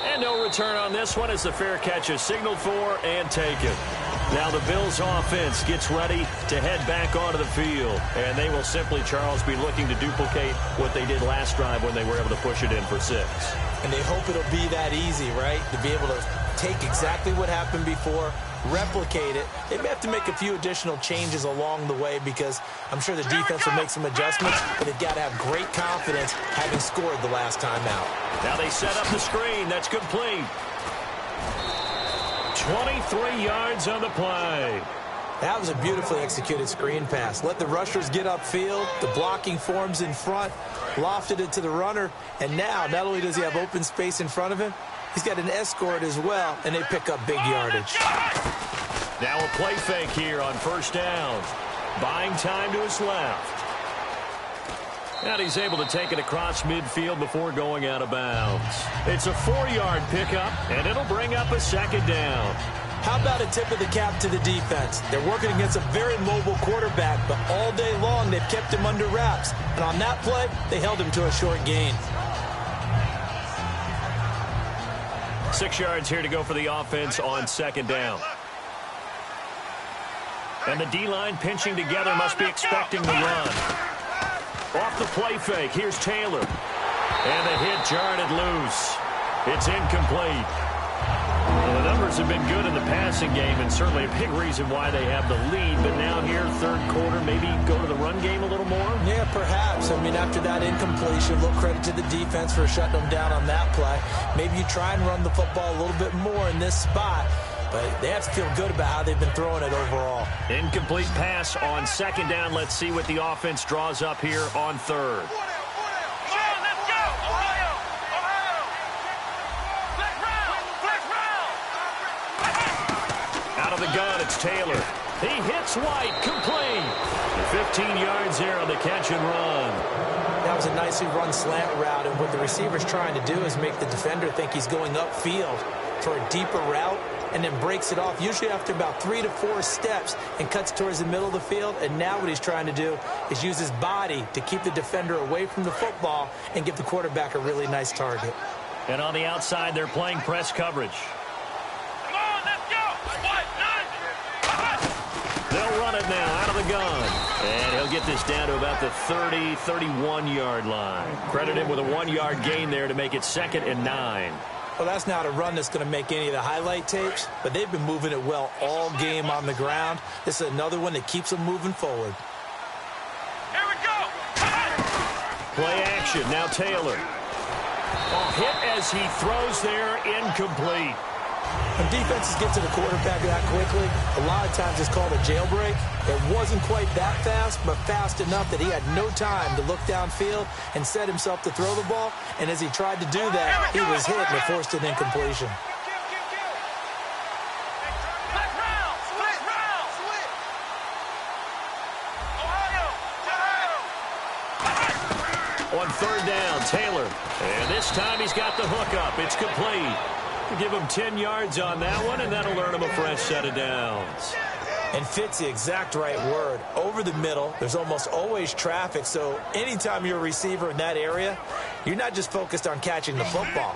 And no return on this one as the fair catch is signaled for and taken. Now the Bills offense gets ready to head back onto the field. And they will simply, Charles, be looking to duplicate what they did last drive when they were able to push it in for 6. And they hope it'll be that easy, right? To be able to take exactly what happened before, replicate it. They may have to make a few additional changes along the way because I'm sure the defense will make some adjustments, but they've got to have great confidence having scored the last time out. Now they set up the screen. That's complete. 23 yards on the play. That was a beautifully executed screen pass. Let the rushers get upfield. The blocking forms in front. Lofted it to the runner. And now, not only does he have open space in front of him, He's got an escort as well, and they pick up big yardage. Now a play fake here on first down. Buying time to his left. And he's able to take it across midfield before going out of bounds. It's a 4-yard pickup, and it'll bring up a second down. How about a tip of the cap to the defense? They're working against a very mobile quarterback, but all day long they've kept him under wraps. And on that play, they held him to a short gain. 6 yards here to go for the offense on second down. And the D-line pinching together, must be expecting the run. Off the play fake, here's Taylor. And the hit jarred it loose. It's incomplete. Well, the numbers have been good in the passing game, and certainly a big reason why they have the lead. But now here, third quarter, maybe go to the run game a little more? Yeah, perhaps. I mean, after that incompletion, a little credit to the defense for shutting them down on that play. Maybe you try and run the football a little bit more in this spot. But they have to feel good about how they've been throwing it overall. Incomplete pass on second down. Let's see what the offense draws up here on third. Out of the gun, it's Taylor. He hits White, complete. 15 yards there on the catch and run. That was a nicely run slant route, and what the receiver's trying to do is make the defender think he's going upfield for a deeper route, and then breaks it off, usually after about 3 to 4 steps, and cuts towards the middle of the field. And now what he's trying to do is use his body to keep the defender away from the football and give the quarterback a really nice target. And on the outside, they're playing press coverage. Come on, let's go. They'll run it now out of the gun. And he'll get this down to about the 30, 31-yard line. Credit him with a 1-yard gain there to make it 2nd and 9. Well, that's not a run that's going to make any of the highlight tapes, but they've been moving it well all game on the ground. This is another one that keeps them moving forward. Here we go. Play action, now Taylor. A hit as he throws there, incomplete. When defenses get to the quarterback that quickly, a lot of times it's called a jailbreak. It wasn't quite that fast, but fast enough that he had no time to look downfield and set himself to throw the ball. And as he tried to do that, he was hit and it forced an incompletion. On third down, Taylor. And this time he's got the hook up. It's complete. Give him 10 yards on that one, and that'll earn him a fresh set of downs. And fit's the exact right word. Over the middle, there's almost always traffic, so anytime you're a receiver in that area, you're not just focused on catching the football.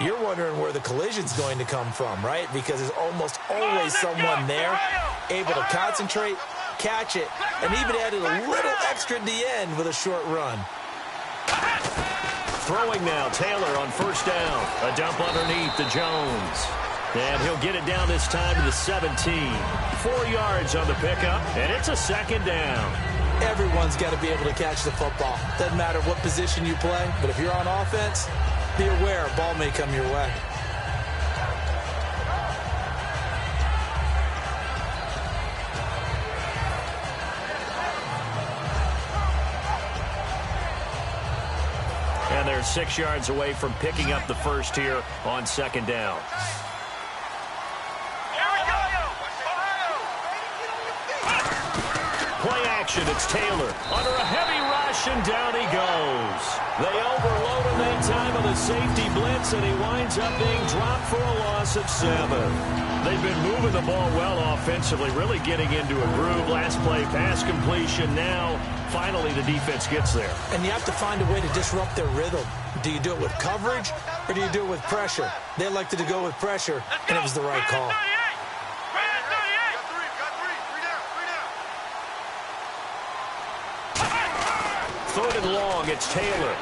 You're wondering where the collision's going to come from, right? Because there's almost always someone there able to concentrate, catch it, and even added a little extra at the end with a short run. Throwing now, Taylor on first down. A dump underneath to Jones. And he'll get it down this time to the 17. 4 yards on the pickup, and it's a second down. Everyone's got to be able to catch the football. Doesn't matter what position you play, but if you're on offense, be aware a ball may come your way. And they're 6 yards away from picking up the first here on second down. Play action, it's Taylor. Under a heavy rush, and down he goes. They overload him that time on the safety blitz, and he winds up being dropped for a loss of 7. They've been moving the ball well offensively, really getting into a groove. Last play, pass completion. Now, finally, the defense gets there. And you have to find a way to disrupt their rhythm. Do you do it with coverage, or do you do it with pressure? They elected to go with pressure, and it was the right call. Third and long, it's Taylor.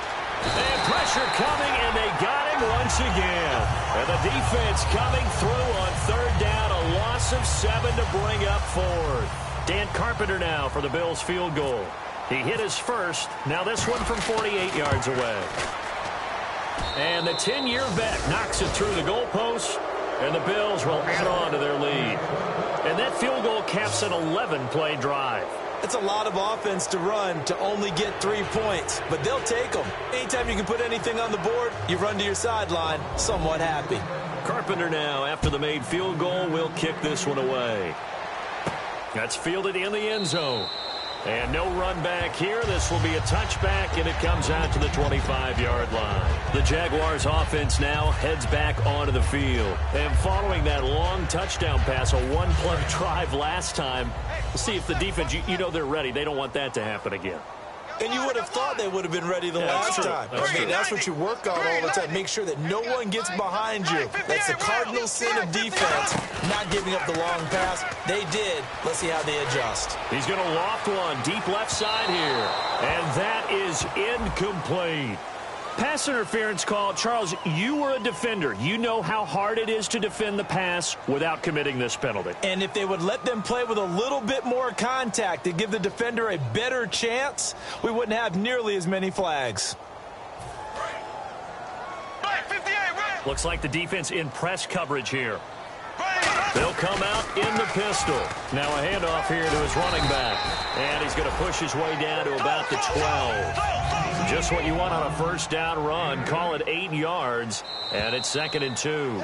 And pressure coming, and they got him once again. And the defense coming through on third down, a loss of 7 to bring up fourth. Dan Carpenter now for the Bills field goal. He hit his first, now this one from 48 yards away. And the 10-year vet knocks it through the goalpost, and the Bills will add on to their lead. And that field goal caps an 11-play drive. That's a lot of offense to run to only get 3 points, but they'll take them. Anytime you can put anything on the board, you run to your sideline somewhat happy. Carpenter now, after the made field goal, will kick this one away. That's fielded in the end zone. And no run back here. This will be a touchback, and it comes out to the 25-yard line. The Jaguars offense now heads back onto the field. And following that long touchdown pass, a one-play drive last time, we'll see if the defense, you know they're ready. They don't want that to happen again. And you would have thought they would have been ready the last time. That's what you work on all the time. Make sure that no one gets behind you. That's the cardinal sin of defense, not giving up the long pass. They did. Let's see how they adjust. He's going to loft one deep left side here. And that is incomplete. Pass interference call. Charles, you were a defender. You know how hard it is to defend the pass without committing this penalty. And if they would let them play with a little bit more contact to give the defender a better chance, we wouldn't have nearly as many flags. Looks like the defense in press coverage here. They'll come out in the pistol. Now a handoff here to his running back. And he's going to push his way down to about the 12. Just what you want on a first down run. Call it 8 yards. And it's 2nd and 2.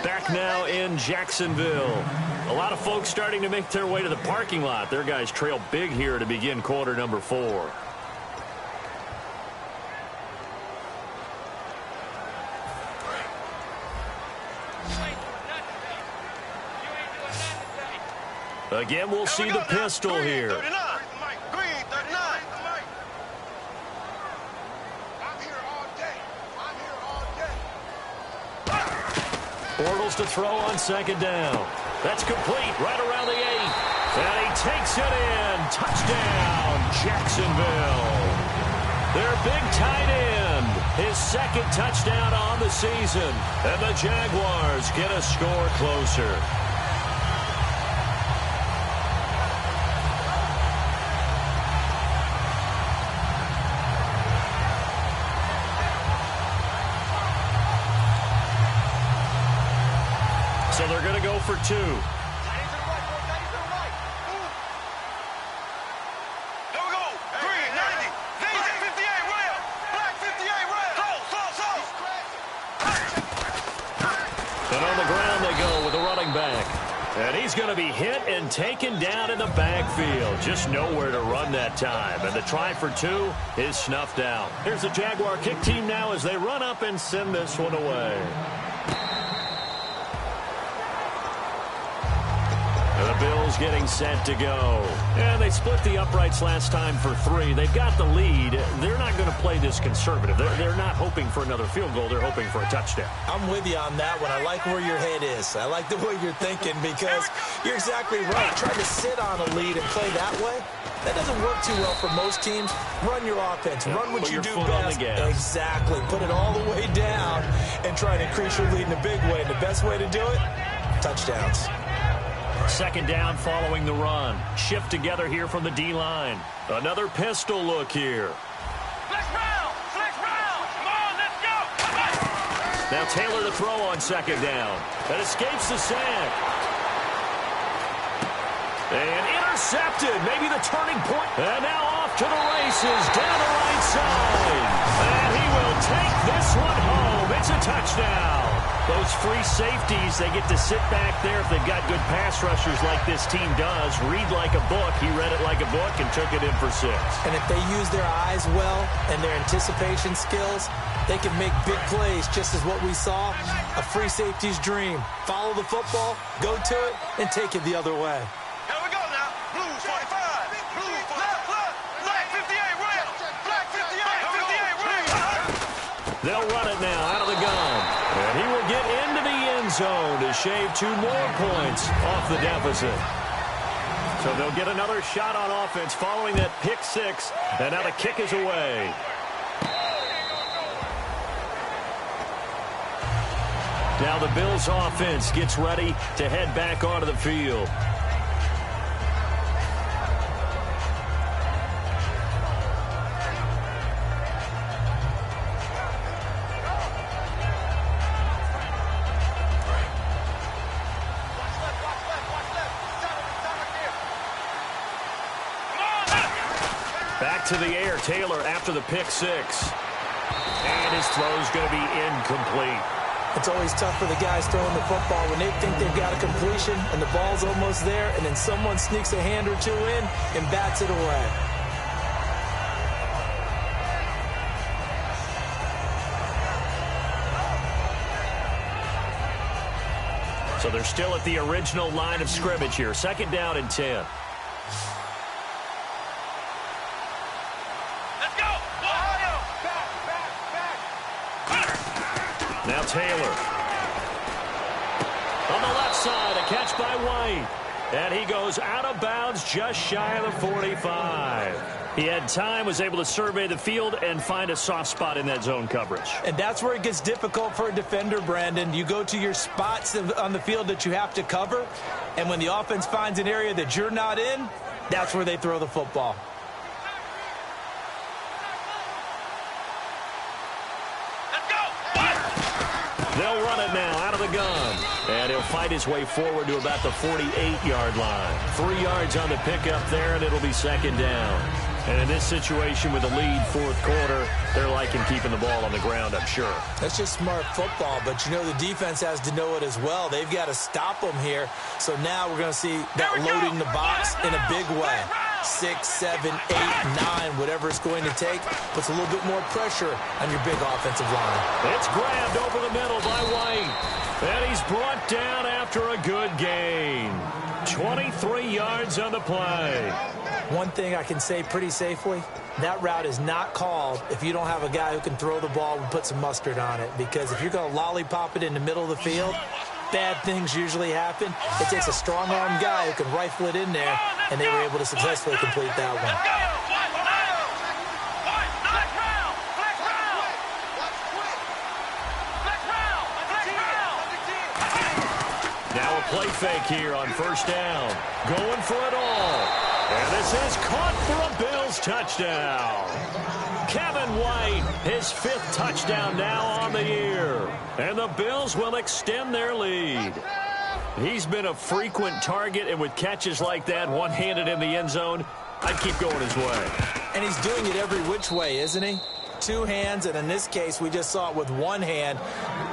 Back now in Jacksonville. A lot of folks starting to make their way to the parking lot. Their guys trail big here to begin quarter number 4. Again, we'll see the pistol here. Bortles to throw on 2nd down. That's complete right around the 8. And he takes it in. Touchdown, Jacksonville. Their big tight end. His 2nd touchdown on the season. And the Jaguars get a score closer. So they're going to go for 2. There we go. Green, 90. 58, rail. Black, 58, rail. And on the ground they go with the running back. And he's going to be hit and taken down in the backfield. Just nowhere to run that time. And the try for 2 is snuffed out. Here's the Jaguar kick team now as they run up and send this one away. The Bills getting set to go. And they split the uprights last time for 3. They've got the lead. They're not going to play this conservative. They're not hoping for another field goal. They're hoping for a touchdown. I'm with you on that one. I like where your head is. I like the way you're thinking because you're exactly right. Trying to sit on a lead and play that way, that doesn't work too well for most teams. Run your offense. Run what you do best. Exactly. Put it all the way down and try to increase your lead in a big way. And the best way to do it, touchdowns. 2nd down following the run. Shift together here from the D-line. Another pistol look here. Flex round. Come on, let's go. Now Taylor to throw on 2nd down. That escapes the sack. And intercepted. Maybe the turning point. And now off to the races down the right side. And he will take this one home. It's a touchdown. Those free safeties, they get to sit back there if they've got good pass rushers like this team does. Read like a book. He read it like a book and took it in for 6. And if they use their eyes well and their anticipation skills, they can make big plays, just as what we saw, a free safety's dream. Follow the football, go to it, and take it the other way. Here we go now. Blues 45. Blues left. Black 58, rail. Black 58, 58, rail. They'll run it now out of the gun. And he will get into the end zone to shave 2 more points off the deficit. So they'll get another shot on offense following that pick 6. And now the kick is away. Now the Bills offense gets ready to head back onto the field. Back to the air, Taylor after the pick six. And his throw's going to be incomplete. It's always tough for the guys throwing the football when they think they've got a completion and the ball's almost there, and then someone sneaks a hand or two in and bats it away. So they're still at the original line of scrimmage here. 2nd down and 10. Let's go! Now Taylor. On the left side, a catch by White. And he goes out of bounds just shy of the 45. He had time, was able to survey the field and find a soft spot in that zone coverage. And that's where it gets difficult for a defender, Brandon. You go to your spots on the field that you have to cover, and when the offense finds an area that you're not in, that's where they throw the football. Let's go! They'll run it now out of the gun. And he'll fight his way forward to about the 48-yard line. 3 yards on the pickup there, and it'll be 2nd down. And in this situation with the lead 4th quarter, they're liking keeping the ball on the ground, I'm sure. That's just smart football, but you know the defense has to know it as well. They've got to stop them here. So now we're going to see that loading the box in a big way. 6, 7, 8, 9, whatever it's going to take, puts a little bit more pressure on your big offensive line. It's grabbed over the middle by White. And he's brought down after a good gain. 23 yards on the play. One thing I can say pretty safely, that route is not called if you don't have a guy who can throw the ball and put some mustard on it. Because if you're going to lollipop it in the middle of the field, bad things usually happen. It takes a strong-armed guy who can rifle it in there, and they were able to successfully complete that one. Now a play fake here on 1st down. Going for it all. And this is caught for a Bills touchdown. Kevin White, his 5th touchdown now on the year. And the Bills will extend their lead. He's been a frequent target, and with catches like that, one-handed in the end zone, I'd keep going his way. And he's doing it every which way, isn't he? 2 hands, and in this case, we just saw it with 1 hand.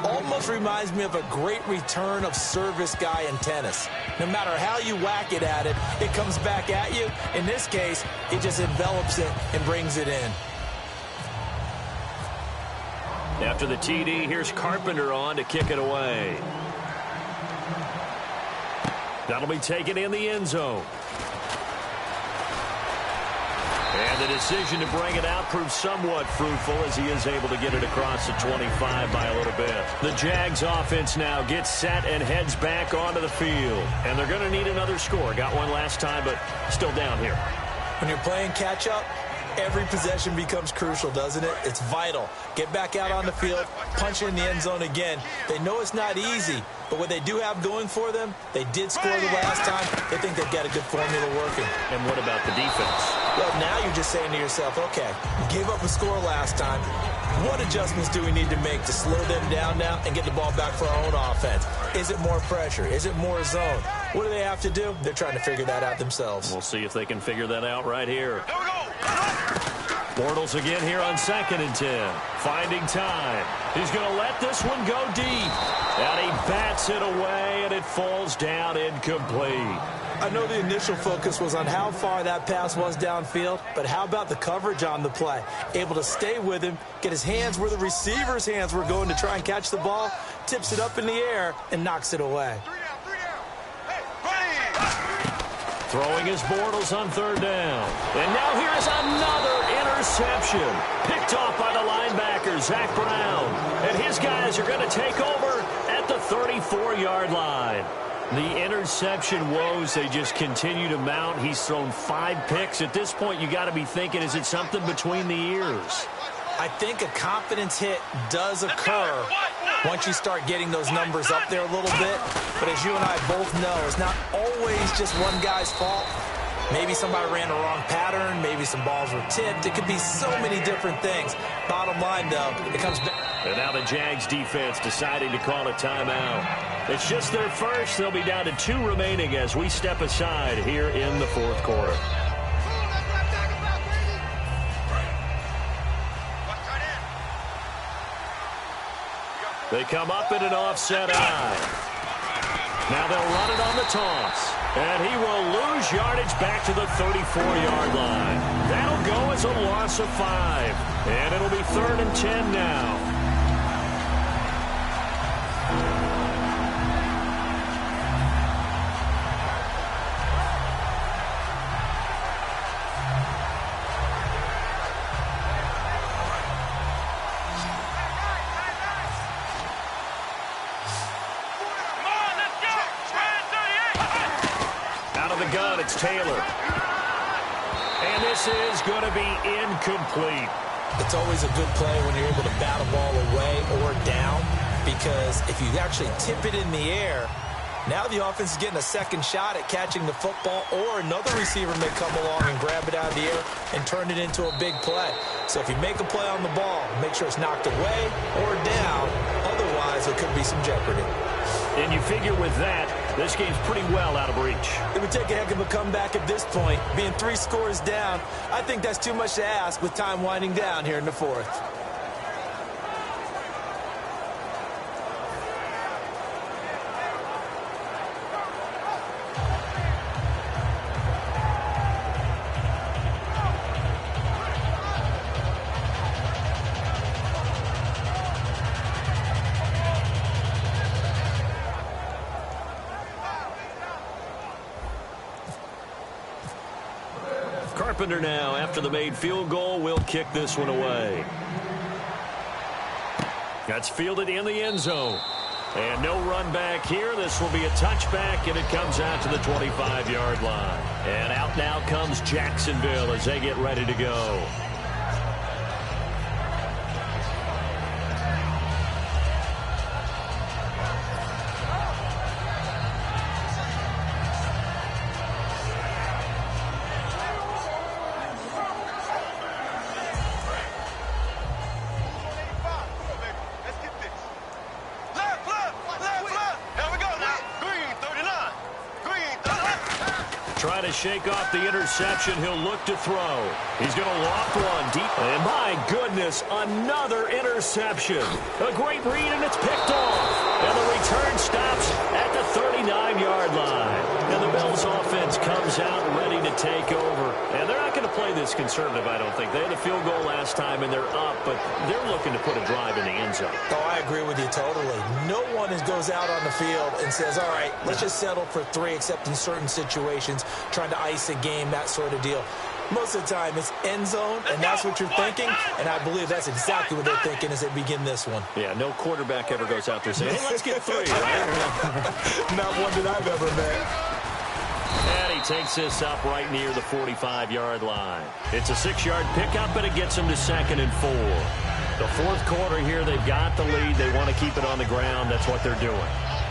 Almost reminds me of a great return of service guy in tennis. No matter how you whack it at it, it comes back at you. In this case, it just envelops it and brings it in. After the TD, here's Carpenter on to kick it away. That'll be taken in the end zone. And the decision to bring it out proves somewhat fruitful as he is able to get it across the 25 by a little bit. The Jags offense now gets set and heads back onto the field. And they're going to need another score. Got one last time, but still down here. When you're playing catch-up, every possession becomes crucial, doesn't it? It's vital. Get back out on the field, punch it in the end zone again. They know it's not easy, but what they do have going for them, they did score the last time. They think they've got a good formula working. And what about the defense? Well, now you're just saying to yourself, okay, we gave up a score last time. What adjustments do we need to make to slow them down now and get the ball back for our own offense? Is it more pressure? Is it more zone? What do they have to do? They're trying to figure that out themselves. We'll see if they can figure that out right here. Here we go. Bortles again here on 2nd and 10. Finding time. He's going to let this one go deep. And he bats it away, and it falls down incomplete. I know the initial focus was on how far that pass was downfield, but how about the coverage on the play? Able to stay with him, get his hands where the receiver's hands were going to try and catch the ball, tips it up in the air, and knocks it away. Throwing his Bortles on 3rd down. And now here's another interception. Picked off by the linebacker, Zach Brown. And his guys are going to take over at the 34-yard line. The interception woes, they just continue to mount. He's thrown 5 picks. At this point, you got to be thinking, is it something between the ears? I think a confidence hit does occur once you start getting those numbers up there a little bit. But as you and I both know, it's not always just one guy's fault. Maybe somebody ran the wrong pattern. Maybe some balls were tipped. It could be so many different things. Bottom line, though, it comes back. And now the Jags defense deciding to call a timeout. It's just their first. They'll be down to 2 remaining as we step aside here in the 4th quarter. They come up in an offset eye. Now they'll run it on the toss. And he will lose yardage back to the 34-yard line. That'll go as a loss of 5. And it'll be 3rd and 10 now. It's Taylor. And this is going to be incomplete. It's always a good play when you're able to bat a ball away or down, because if you actually tip it in the air, now the offense is getting a second shot at catching the football, or another receiver may come along and grab it out of the air and turn it into a big play. So if you make a play on the ball, make sure it's knocked away or down. Otherwise, there could be some jeopardy. And you figure with that, this game's pretty well out of reach. It would take a heck of a comeback at this point. Being 3 scores down, I think that's too much to ask with time winding down here in the 4th. Carpenter now, after the made field goal, will kick this one away. That's fielded in the end zone. And no run back here. This will be a touchback, and it comes out to the 25-yard line. And out now comes Jacksonville as they get ready to go. Trying to shake off the interception. He'll look to throw. He's going to loft one deep. And my goodness, another interception. A great read, and it's picked off. And the return stops at the 39-yard line. And the Bills offense comes out ready to take over. And they're not going to play this conservative, I don't think. They had a field goal last time, and they're up, but they're looking to put a drive in the end zone. Oh, I agree with you totally. No one goes out on the field and says, all right, let's just settle for 3, except in certain situations, trying to ice a game, that sort of deal. Most of the time, it's end zone, and that's what you're thinking, and I believe that's exactly what they're thinking as they begin this one. Yeah, no quarterback ever goes out there saying, hey, let's get 3, right? Not one that I've ever met. And he takes this up right near the 45-yard line. It's a 6-yard pickup, and it gets him to 2nd and 4. The 4th quarter here, they've got the lead. They want to keep it on the ground. That's what they're doing.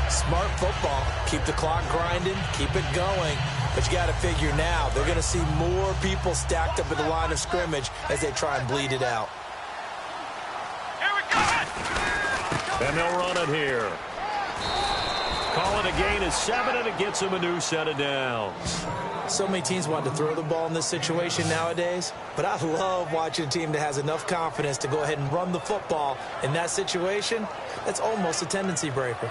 Smart football. Keep the clock grinding. Keep it going. But you got to figure now, they're going to see more people stacked up at the line of scrimmage as they try and bleed it out. Here we go! And they'll run it here. Call it a gain of 7, and it gets them a new set of downs. So many teams want to throw the ball in this situation nowadays, but I love watching a team that has enough confidence to go ahead and run the football. In that situation, that's almost a tendency breaker.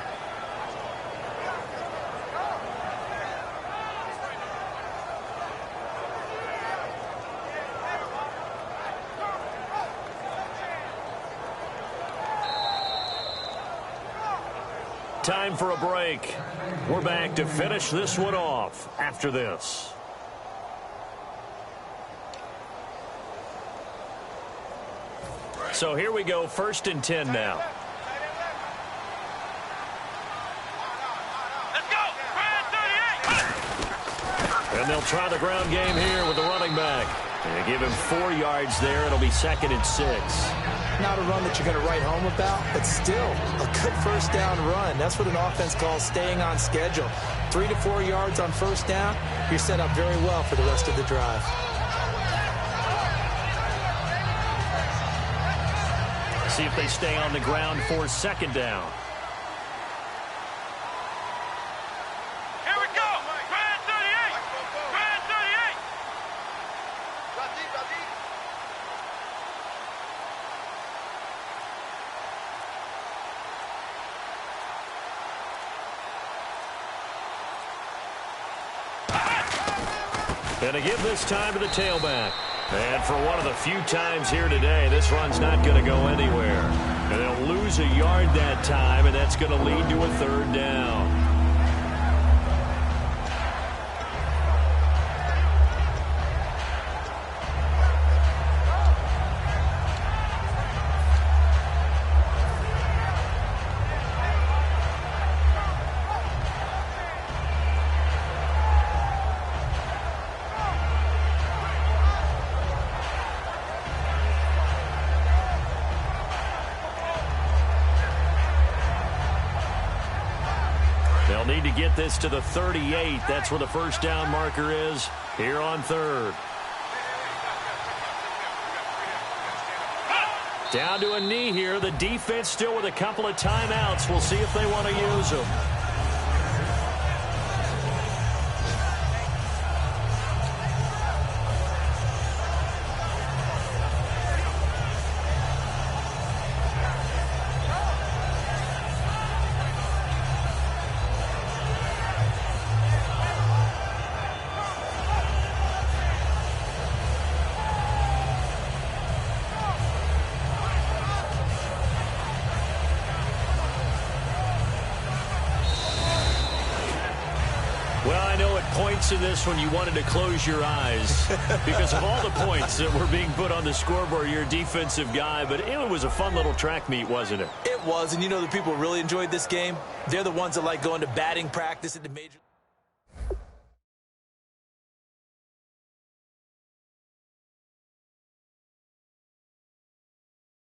Time for a break. We're back to finish this one off after this. So here we go, 1st and 10 now. Let's go! 38! And they'll try the ground game here with the running back. And they give him 4 yards there. It'll be 2nd and 6. Not a run that you're going to write home about, but still a good first down run. That's what an offense calls staying on schedule. 3 to 4 yards on first down, you're set up very well for the rest of the drive. See if they stay on the ground for 2nd down. Here we go! Grand 38! Grand 38! And to give this time to the tailback. And for one of the few times here today, this run's not going to go anywhere. And they'll lose a yard that time, and that's going to lead to a third down. They'll need to get this to the 38. That's where the first down marker is here on third. Down to a knee here. The defense still with a couple of timeouts. We'll see if they want to use them. Well, I know at points in this one you wanted to close your eyes because of all the points that were being put on the scoreboard. You're a defensive guy, but it was a fun little track meet, wasn't it? It was, and you know the people really enjoyed this game. They're the ones that like going to batting practice at the major.